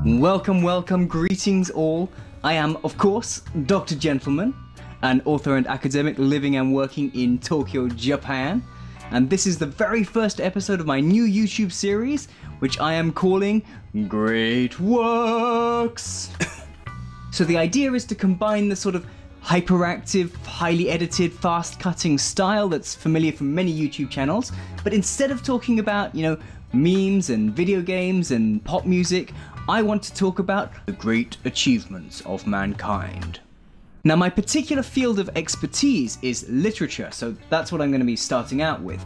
Welcome, welcome, greetings all. I am, of course, Dr. Gentleman, an author and academic living and working in Tokyo, Japan. And this is the very first episode of my new YouTube series, which I am calling Great Works. So the idea is to combine the sort of hyperactive, highly edited, fast-cutting style that's familiar from many YouTube channels, but instead of talking about, memes and video games and pop music, I want to talk about the great achievements of mankind. Now, my particular field of expertise is literature, so that's what I'm going to be starting out with.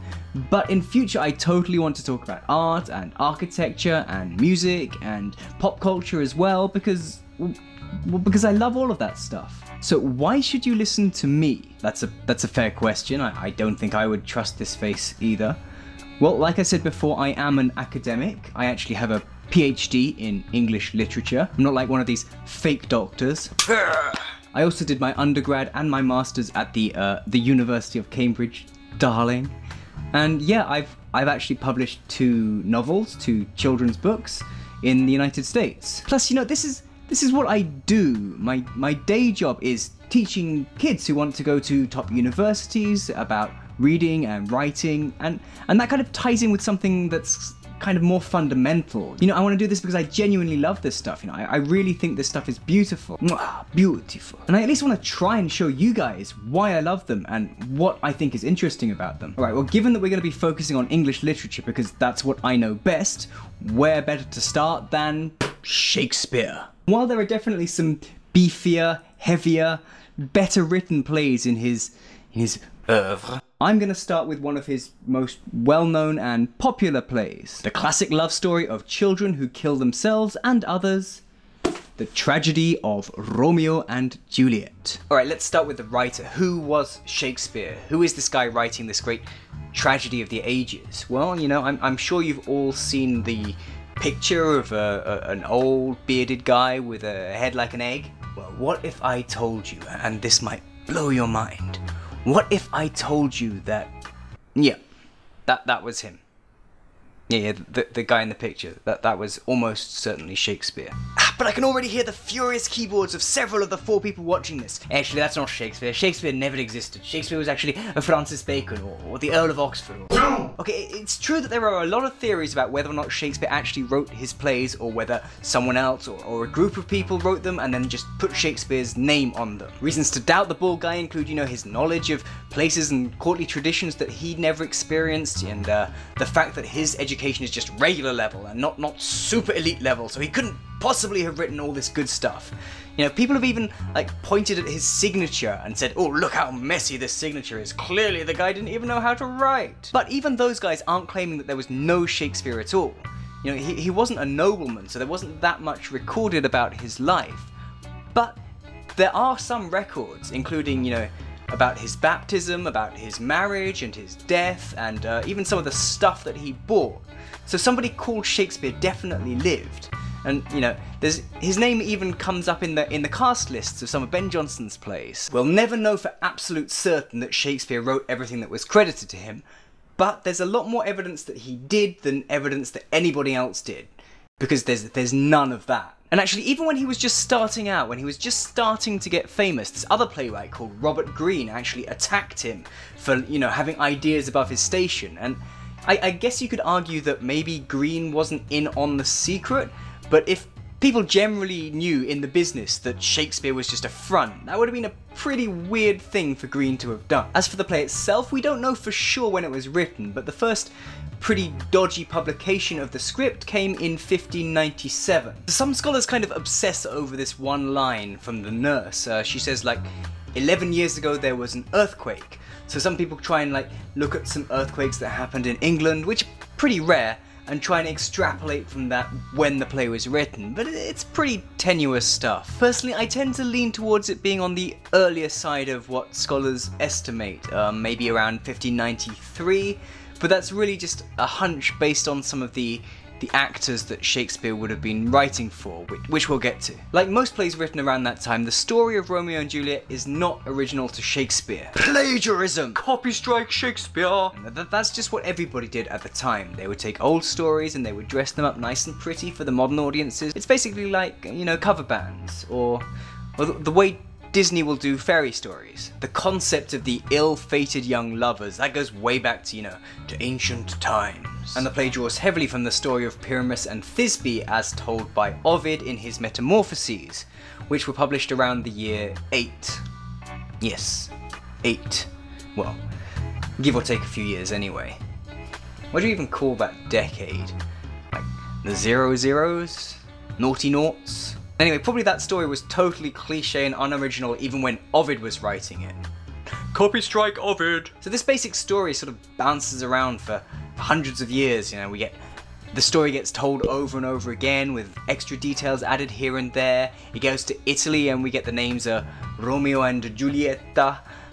But in future, I totally want to talk about art and architecture and music and pop culture as well, because I love all of that stuff. So why should you listen to me? That's a fair question. I don't think I would trust this face either. Well, like I said before, I am an academic. I actually have a PhD in English literature. I'm not like one of these fake doctors. I also did my undergrad and my master's at the University of Cambridge, darling. And yeah, I've actually published 2 novels, 2 children's books in the United States. Plus, this is what I do. My day job is teaching kids who want to go to top universities about reading and writing, and that kind of ties in with something that's kind of more fundamental. I want to do this because I genuinely love this stuff. I really think this stuff is beautiful. Beautiful. And I at least want to try and show you guys why I love them and what I think is interesting about them. Alright, well, given that we're going to be focusing on English literature because that's what I know best, where better to start than Shakespeare? While there are definitely some beefier, heavier, better written plays in his oeuvre, I'm going to start with one of his most well-known and popular plays. The classic love story of children who kill themselves and others. The tragedy of Romeo and Juliet. Alright, let's start with the writer. Who was Shakespeare? Who is this guy writing this great tragedy of the ages? Well, I'm sure you've all seen the picture of an old bearded guy with a head like an egg. Well, what if I told you, and this might blow your mind, what if I told you that, that was him? Yeah, the guy in the picture, that was almost certainly Shakespeare. But I can already hear the furious keyboards of several of the 4 people watching this. Actually, that's not Shakespeare. Shakespeare never existed. Shakespeare was actually a Francis Bacon or the Earl of Oxford. Okay, it's true that there are a lot of theories about whether or not Shakespeare actually wrote his plays or whether someone else or a group of people wrote them and then just put Shakespeare's name on them. Reasons to doubt the bald guy include, his knowledge of places and courtly traditions that he'd never experienced, and the fact that his education is just regular level and not super elite level, so he couldn't possibly have written all this good stuff. People have even pointed at his signature and said, oh, look how messy this signature is. Clearly the guy didn't even know how to write. But even those guys aren't claiming that there was no Shakespeare at all. He wasn't a nobleman, so there wasn't that much recorded about his life. But there are some records, including, about his baptism, about his marriage and his death, and even some of the stuff that he bought. So somebody called Shakespeare definitely lived. And, his name even comes up in the cast lists of some of Ben Jonson's plays. We'll never know for absolute certain that Shakespeare wrote everything that was credited to him, but there's a lot more evidence that he did than evidence that anybody else did, because there's none of that. And actually, even when he was just starting out, when he was just starting to get famous, this other playwright called Robert Greene actually attacked him for, having ideas above his station. And I guess you could argue that maybe Greene wasn't in on the secret, but if people generally knew in the business that Shakespeare was just a front, that would have been a pretty weird thing for Greene to have done. As for the play itself, we don't know for sure when it was written, but the first pretty dodgy publication of the script came in 1597. Some scholars kind of obsess over this one line from the nurse. She says 11 years ago there was an earthquake. So some people try and look at some earthquakes that happened in England, which are pretty rare, and try and extrapolate from that when the play was written, but it's pretty tenuous stuff. Personally, I tend to lean towards it being on the earlier side of what scholars estimate, maybe around 1593, but that's really just a hunch based on some of the the actors that Shakespeare would have been writing for, which we'll get to. Like most plays written around that time, the story of Romeo and Juliet is not original to Shakespeare. Plagiarism! Copy strike Shakespeare! And that's just what everybody did at the time. They would take old stories and they would dress them up nice and pretty for the modern audiences. It's basically like, you know, cover bands, or the way Disney will do fairy stories. The concept of the ill-fated young lovers, that goes way back to, you know, to ancient times. And the play draws heavily from the story of Pyramus and Thisbe as told by Ovid in his Metamorphoses, which were published around the year 8. Yes, 8. Well, give or take a few years anyway. What do you even call that decade? Like, the 00s? Naughty noughts? Anyway, probably that story was totally cliche and unoriginal even when Ovid was writing it. Copy strike Ovid! So this basic story sort of bounces around for hundreds of years, you know, the story gets told over and over again with extra details added here and there. It goes to Italy and we get the names Romeo and Juliet,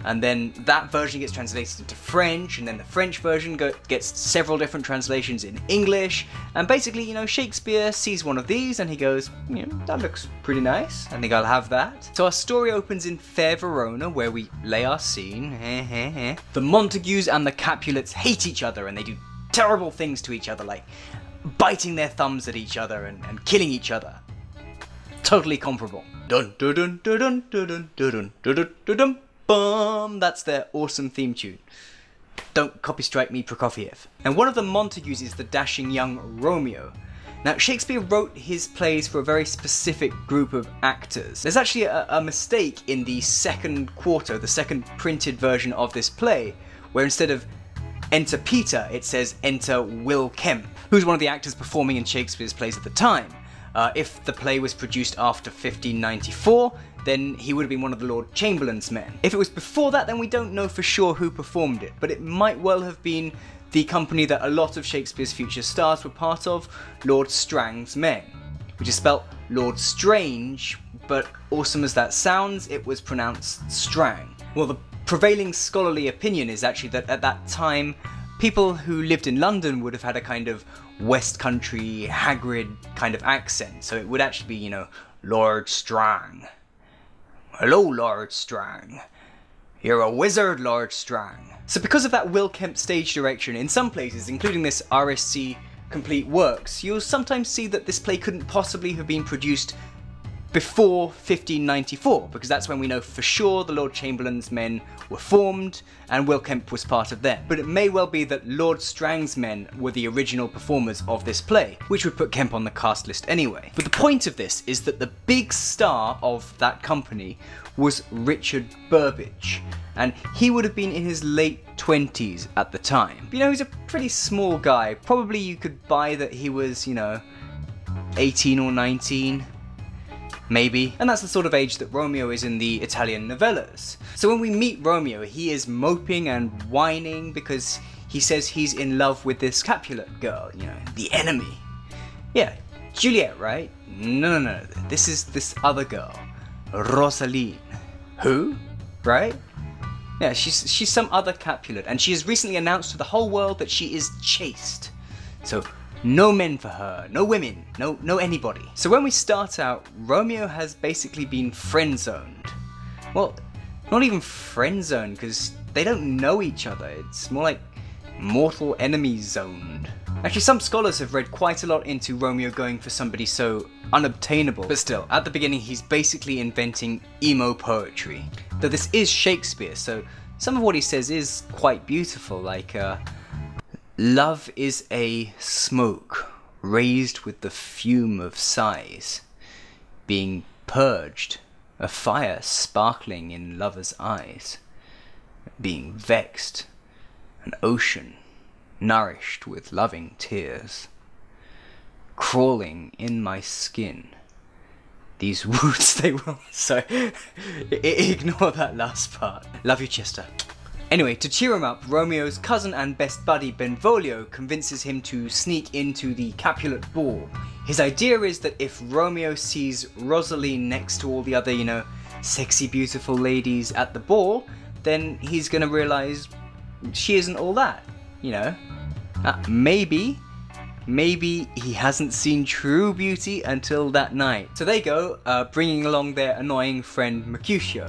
and then that version gets translated into French, and then the French version gets several different translations in English, and basically, you know, Shakespeare sees one of these and he goes, you know, that looks pretty nice, I think I'll have that. So our story opens in fair Verona, where we lay our scene. The Montagues and the Capulets hate each other and they do terrible things to each other, like biting their thumbs at each other and killing each other. Totally comparable. Dun dun dun dun dun dun dun dun dun dun. Bum! That's their awesome theme tune. Don't copy strike me, Prokofiev. And one of the Montagues is the dashing young Romeo. Now, Shakespeare wrote his plays for a very specific group of actors. There's actually a mistake in the second quarto, the second printed version of this play, where instead of enter Peter, it says enter Will Kemp, who's one of the actors performing in Shakespeare's plays at the time. If the play was produced after 1594, then he would have been one of the Lord Chamberlain's men. If it was before that, then we don't know for sure who performed it, but it might well have been the company that a lot of Shakespeare's future stars were part of, Lord Strang's men, which is spelt Lord Strange, but awesome as that sounds, it was pronounced Strang. Well, the prevailing scholarly opinion is actually that at that time, people who lived in London would have had a kind of West Country, Hagrid kind of accent, so it would actually be, you know, Lord Strang. Hello, Lord Strang. You're a wizard, Lord Strang. So because of that Will Kemp stage direction, in some places, including this RSC Complete Works, you'll sometimes see that this play couldn't possibly have been produced before 1594, because that's when we know for sure the Lord Chamberlain's men were formed and Will Kemp was part of them. But it may well be that Lord Strang's men were the original performers of this play, which would put Kemp on the cast list anyway. But the point of this is that the big star of that company was Richard Burbage, and he would have been in his late 20s at the time. But, you know, he's a pretty small guy. Probably you could buy that he was, you know, 18 or 19. Maybe. And that's the sort of age that Romeo is in the Italian novellas. So when we meet Romeo, he is moping and whining because he says he's in love with this Capulet girl, you know, the enemy. Yeah, Juliet, right? No, this is this other girl, Rosaline. Who? Right? Yeah, she's some other Capulet, and she has recently announced to the whole world that she is chaste. So no men for her, no women, no anybody. So when we start out, Romeo has basically been friend-zoned. Well, not even friend-zoned, because they don't know each other. It's more like mortal enemy zoned. Actually, some scholars have read quite a lot into Romeo going for somebody so unobtainable. But still, at the beginning he's basically inventing emo poetry. Though this is Shakespeare, so some of what he says is quite beautiful, like love is a smoke raised with the fume of sighs, being purged, a fire sparkling in lover's eyes, being vexed, an ocean nourished with loving tears, crawling in my skin. These wounds they will... So, ignore that last part. Love you, Chester. Anyway, to cheer him up, Romeo's cousin and best buddy Benvolio convinces him to sneak into the Capulet ball. His idea is that if Romeo sees Rosaline next to all the other, you know, sexy beautiful ladies at the ball, then he's gonna realise she isn't all that, you know. Maybe maybe he hasn't seen true beauty until that night. So they go, bringing along their annoying friend Mercutio.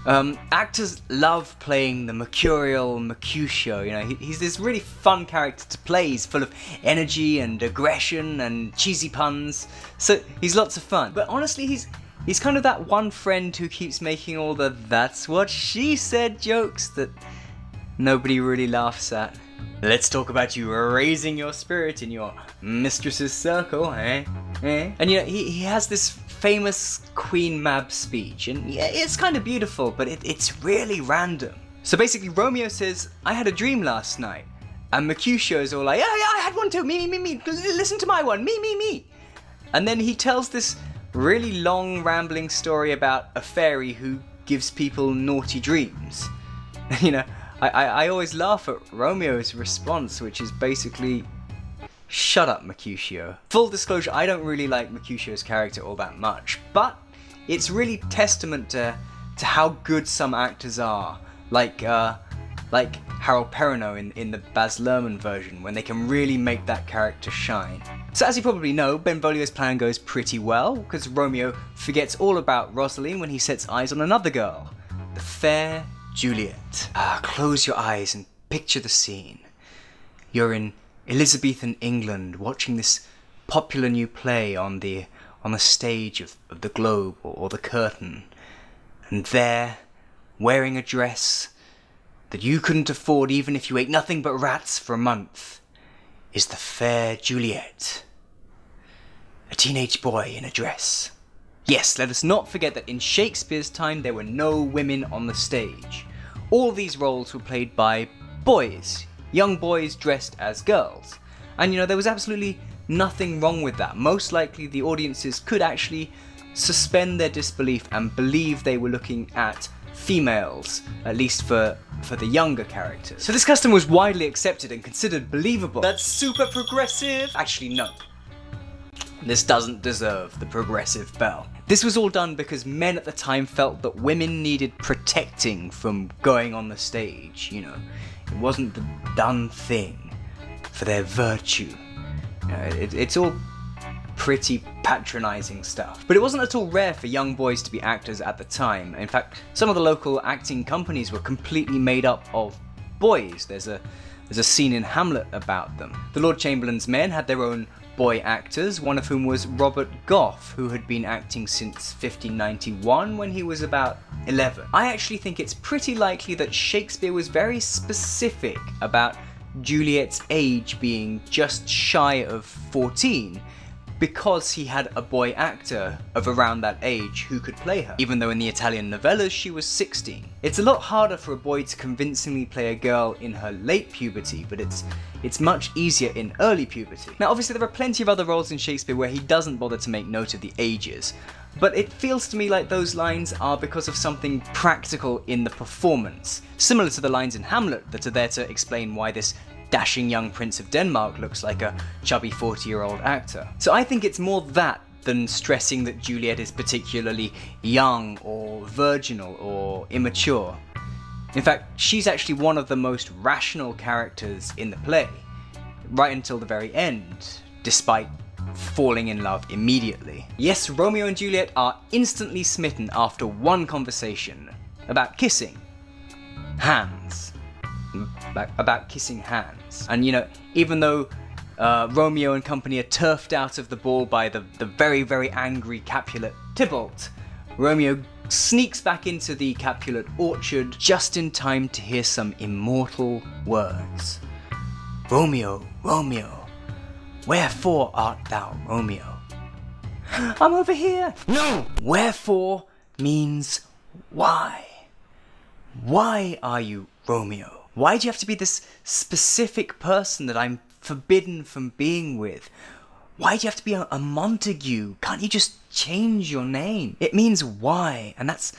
Actors love playing the mercurial Mercutio, you know, he's this really fun character to play. He's full of energy and aggression and cheesy puns, so he's lots of fun. But honestly, he's kind of that one friend who keeps making all the "that's what she said" jokes that nobody really laughs at. Let's talk about you raising your spirit in your mistress's circle, eh? And you know, he has this famous Queen Mab speech, and yeah, it's kind of beautiful, but it's really random. So basically, Romeo says, "I had a dream last night," and Mercutio's all like, "Yeah, I had one too, me, listen to my one, me. And then he tells this really long, rambling story about a fairy who gives people naughty dreams. You know, I always laugh at Romeo's response, which is basically, "Shut up, Mercutio." Full disclosure, I don't really like Mercutio's character all that much, but it's really testament to how good some actors are, like Harold Perrineau in the Baz Luhrmann version, when they can really make that character shine. So as you probably know, Benvolio's plan goes pretty well, because Romeo forgets all about Rosaline when he sets eyes on another girl, the Fair Juliet. Close your eyes and picture the scene. You're in Elizabethan England watching this popular new play on the stage of the Globe or the Curtain, and there, wearing a dress that you couldn't afford even if you ate nothing but rats for a month, is the Fair Juliet. A teenage boy in a dress. Yes, let us not forget that in Shakespeare's time there were no women on the stage. All these roles were played by boys, young boys dressed as girls. And you know, there was absolutely nothing wrong with that. Most likely the audiences could actually suspend their disbelief and believe they were looking at females, at least for the younger characters. So this custom was widely accepted and considered believable. That's super progressive! Actually, no. This doesn't deserve the progressive bell. This was all done because men at the time felt that women needed protecting from going on the stage, you know. It wasn't the done thing for their virtue. It's all pretty patronising stuff. But it wasn't at all rare for young boys to be actors at the time. In fact, some of the local acting companies were completely made up of boys. There's a scene in Hamlet about them. The Lord Chamberlain's men had their own boy actors, one of whom was Robert Gough, who had been acting since 1591 when he was about 11. I actually think it's pretty likely that Shakespeare was very specific about Juliet's age being just shy of 14, because he had a boy actor of around that age who could play her, even though in the Italian novellas she was 16. It's a lot harder for a boy to convincingly play a girl in her late puberty, but it's much easier in early puberty. Now obviously there are plenty of other roles in Shakespeare where he doesn't bother to make note of the ages, but it feels to me like those lines are because of something practical in the performance, similar to the lines in Hamlet that are there to explain why this dashing young Prince of Denmark looks like a chubby 40-year-old actor. So I think it's more that than stressing that Juliet is particularly young or virginal or immature. In fact, she's actually one of the most rational characters in the play, right until the very end, despite falling in love immediately. Yes, Romeo and Juliet are instantly smitten after one conversation about kissing. Hands. About kissing hands. And you know, even though Romeo and company are turfed out of the ball by the very, very angry Capulet Tybalt, Romeo sneaks back into the Capulet orchard just in time to hear some immortal words. "Romeo, Romeo, wherefore art thou Romeo?" "I'm over here." "No! Wherefore means why. Why are you Romeo? Why do you have to be this specific person that I'm forbidden from being with? Why do you have to be a Montague? Can't you just change your name?" It means why, and that's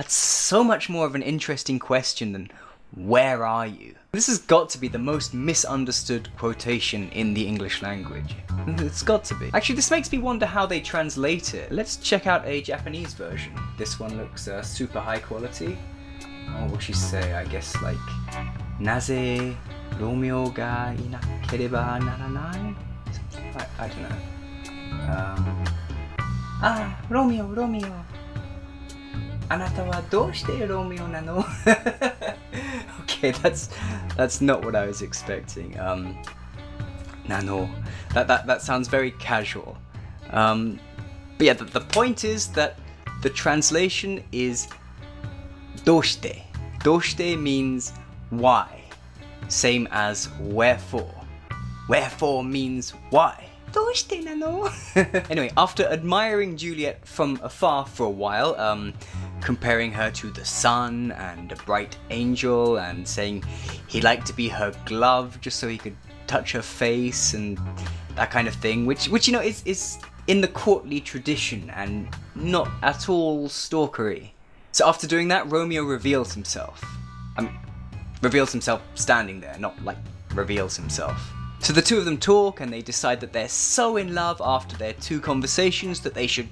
so much more of an interesting question than "where are you?" This has got to be the most misunderstood quotation in the English language. It's got to be. Actually, this makes me wonder how they translate it. Let's check out a Japanese version. This one looks super high quality. Oh, what would she say? I guess like, "Naze Romeo ga inakereba naranai?" I don't know. Romeo, Romeo. あなたはどうしてロミオなの? Okay, that's not what I was expecting. Nano. That sounds very casual. But yeah, the point is that the translation is どうして. どうして means why, same as wherefore. Wherefore means why. どうしてなの? Anyway, after admiring Juliet from afar for a while, comparing her to the sun and a bright angel and saying he'd like to be her glove just so he could touch her face and that kind of thing, which you know is in the courtly tradition and not at all stalkery. So after doing that, Romeo reveals himself. Reveals himself standing there, not like reveals himself. So the two of them talk and they decide that they're so in love after their 2 conversations that they should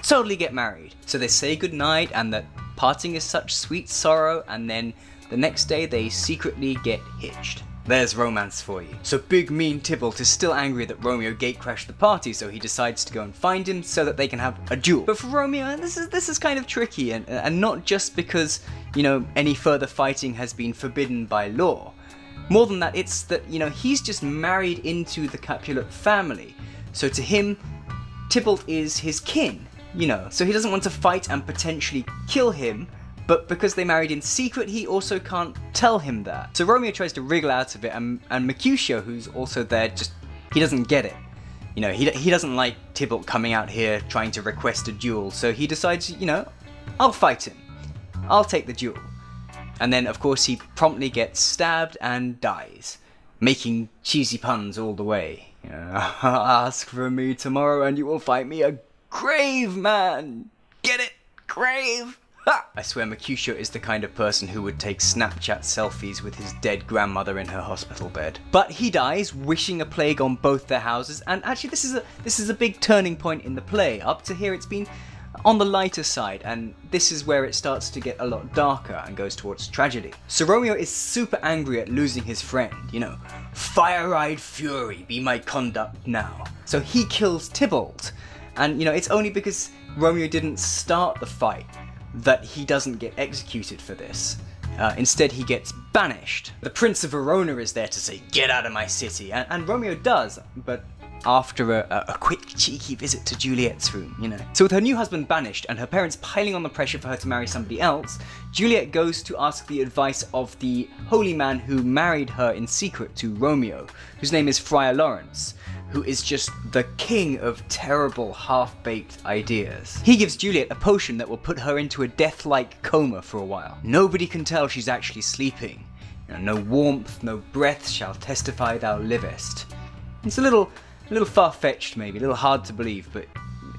totally get married. So they say goodnight and that parting is such sweet sorrow, and then the next day they secretly get hitched. There's romance for you. So big mean Tybalt is still angry that Romeo gatecrashed the party, so he decides to go and find him so that they can have a duel. But for Romeo, this is kind of tricky, and not just because, you know, any further fighting has been forbidden by law. More than that, it's that, you know, he's just married into the Capulet family. So to him, Tybalt is his kin, you know. So he doesn't want to fight and potentially kill him, but because they married in secret, he also can't tell him that. So Romeo tries to wriggle out of it, and Mercutio, who's also there, just, he doesn't get it. You know, he doesn't like Tybalt coming out here trying to request a duel, so he decides, you know, I'll fight him. I'll take the duel. And then, of course, he promptly gets stabbed and dies, making cheesy puns all the way. You know, ask for me tomorrow and you will find me a grave man. Get it? Grave? Ha! I swear Mercutio is the kind of person who would take Snapchat selfies with his dead grandmother in her hospital bed. But he dies, wishing a plague on both their houses, and actually this is a big turning point in the play. Up to here it's been on the lighter side, and this is where it starts to get a lot darker and goes towards tragedy. So Romeo is super angry at losing his friend, you know, fire-eyed fury, be my conduct now. So he kills Tybalt, and you know, it's only because Romeo didn't start the fight that he doesn't get executed for this. Instead he gets banished. The Prince of Verona is there to say, get out of my city, and Romeo does, but after a quick cheeky visit to Juliet's room, you know. So with her new husband banished and her parents piling on the pressure for her to marry somebody else, Juliet goes to ask the advice of the holy man who married her in secret to Romeo, whose name is Friar Lawrence, who is just the king of terrible half-baked ideas. He gives Juliet a potion that will put her into a death-like coma for a while. Nobody can tell she's actually sleeping. You know, no warmth, no breath shall testify thou livest. It's a little far-fetched maybe, a little hard to believe, but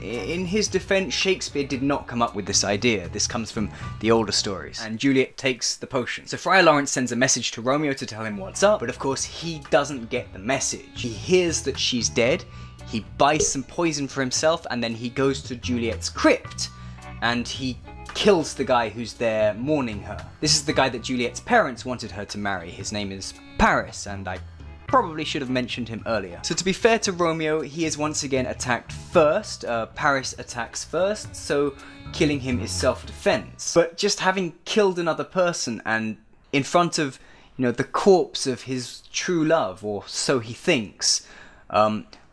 in his defense, Shakespeare did not come up with this idea. This comes from the older stories. And Juliet takes the potion. So Friar Lawrence sends a message to Romeo to tell him what's up, but of course he doesn't get the message. He hears that she's dead, he buys some poison for himself, and then he goes to Juliet's crypt, and he kills the guy who's there mourning her. This is the guy that Juliet's parents wanted her to marry. His name is Paris, and I probably should have mentioned him earlier. So to be fair to Romeo, he is once again attacked first. Paris attacks first, so killing him is self-defense. But just having killed another person and in front of, you know, the corpse of his true love, or so he thinks,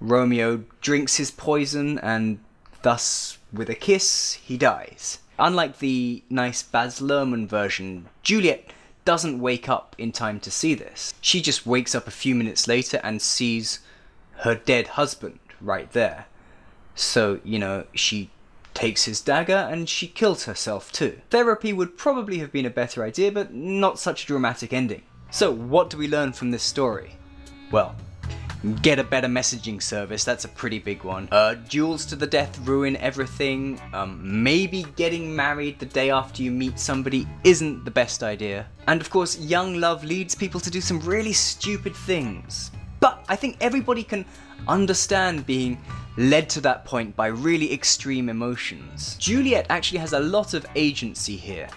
Romeo drinks his poison and thus, with a kiss, he dies. Unlike the nice Baz Luhrmann version, Juliet doesn't wake up in time to see this. She just wakes up a few minutes later and sees her dead husband right there. So, you know, she takes his dagger and she kills herself too. Therapy would probably have been a better idea, but not such a dramatic ending. So, what do we learn from this story? Well, get a better messaging service, that's a pretty big one. Duels to the death ruin everything. Maybe getting married the day after you meet somebody isn't the best idea. And of course, young love leads people to do some really stupid things. But I think everybody can understand being led to that point by really extreme emotions. Juliet actually has a lot of agency here.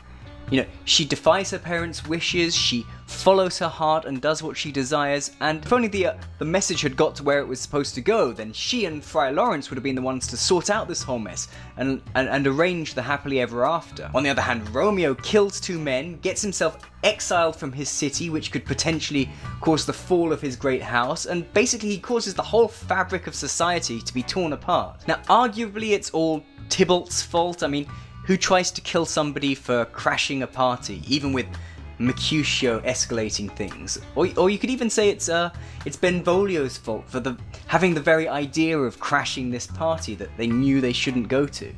She defies her parents' wishes, she follows her heart and does what she desires, and if only the message had got to where it was supposed to go, then she and Friar Lawrence would have been the ones to sort out this whole mess and arrange the happily ever after. On the other hand, Romeo kills 2 men, gets himself exiled from his city, which could potentially cause the fall of his great house, and basically he causes the whole fabric of society to be torn apart. Now, arguably it's all Tybalt's fault. I mean, who tries to kill somebody for crashing a party, even with Mercutio escalating things? Or you could even say it's Benvolio's fault for having the very idea of crashing this party that they knew they shouldn't go to.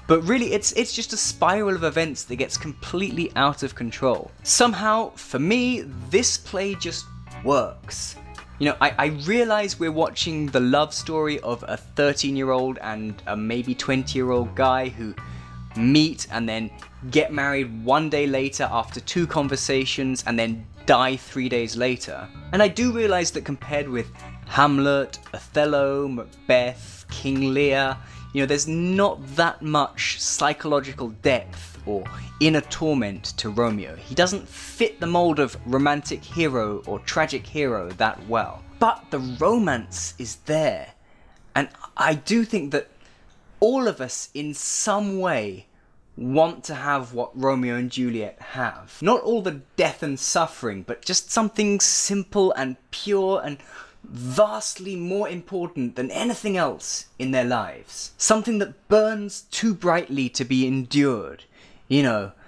But really, it's just a spiral of events that gets completely out of control. Somehow, for me, this play just works. I realise we're watching the love story of a 13-year-old and a maybe 20-year-old guy who meet and then get married one day later after 2 conversations and then die 3 days later. And I do realise that compared with Hamlet, Othello, Macbeth, King Lear, there's not that much psychological depth or inner torment to Romeo. He doesn't fit the mold of romantic hero or tragic hero that well. But the romance is there. And I do think that all of us in some way want to have what Romeo and Juliet have. Not all the death and suffering, but just something simple and pure and vastly more important than anything else in their lives. Something that burns too brightly to be endured.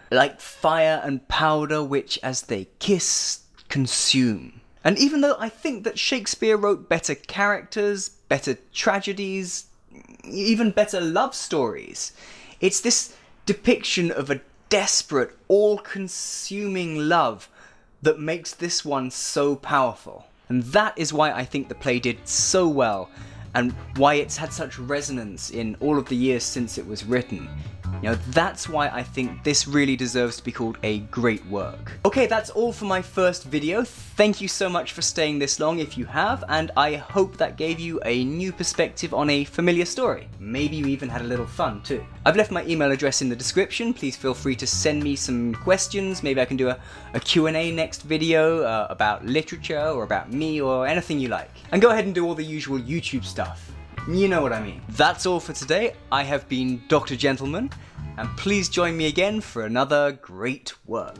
Like fire and powder which, as they kiss, consume. And even though I think that Shakespeare wrote better characters, better tragedies, even better love stories, it's this depiction of a desperate, all-consuming love that makes this one so powerful. And that is why I think the play did so well, and why it's had such resonance in all of the years since it was written. That's why I think this really deserves to be called a great work. Okay, that's all for my first video. Thank you so much for staying this long if you have, and I hope that gave you a new perspective on a familiar story. Maybe you even had a little fun too. I've left my email address in the description. Please feel free to send me some questions. Maybe I can do a Q&A next video about literature or about me or anything you like. And go ahead and do all the usual YouTube stuff. You know what I mean. That's all for today. I have been Dr. Gentleman, and please join me again for another great work.